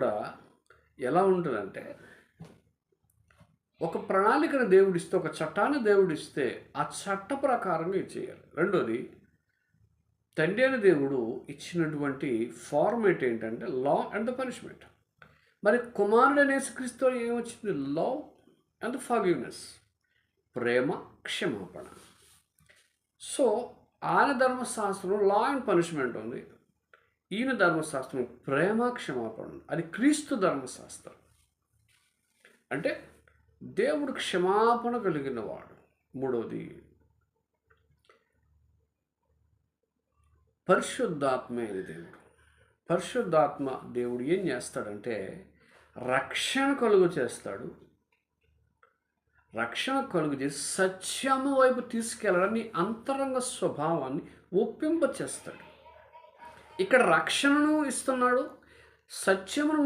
కూడా ఎలా ఉంటుందంటే, ఒక ప్రణాళికను దేవుడిస్తే, ఒక చట్టాన్ని దేవుడిస్తే ఆ చట్ట ప్రకారంగా ఇది చేయాలి. రెండోది, తండ్రి అయిన దేవుడు ఇచ్చినటువంటి ఫార్మేట్ ఏంటంటే లా అండ్ ద పనిష్మెంట్. మరి కుమారుడైన యేసుక్రీస్తుతో ఏమొచ్చింది? లవ్ అండ్ ఫర్గివ్నెస్, ప్రేమ, క్షమాపణ. సో ఆయన ధర్మశాస్త్రం లా అండ్ పనిష్మెంట్ ఉంది, ఈయన ధర్మశాస్త్రం ప్రేమ, క్షమాపణ ఉంది. అది క్రీస్తు ధర్మశాస్త్రం. అంటే దేవుడు క్షమాపణ కలిగిన వాడు. మూడవది, పరిశుద్ధాత్మైన దేవుడు. పరిశుద్ధాత్మ దేవుడు ఏం చేస్తాడంటే రక్షణ కలుగు చేస్తాడు. రక్షణ కలుగు చేసి సత్యము వైపు తీసుకెళ్ళడాన్ని, అంతరంగ స్వభావాన్ని ఒప్పింప చేస్తాడు. ఇక్కడ రక్షణను ఇస్తున్నాడు, సత్యమును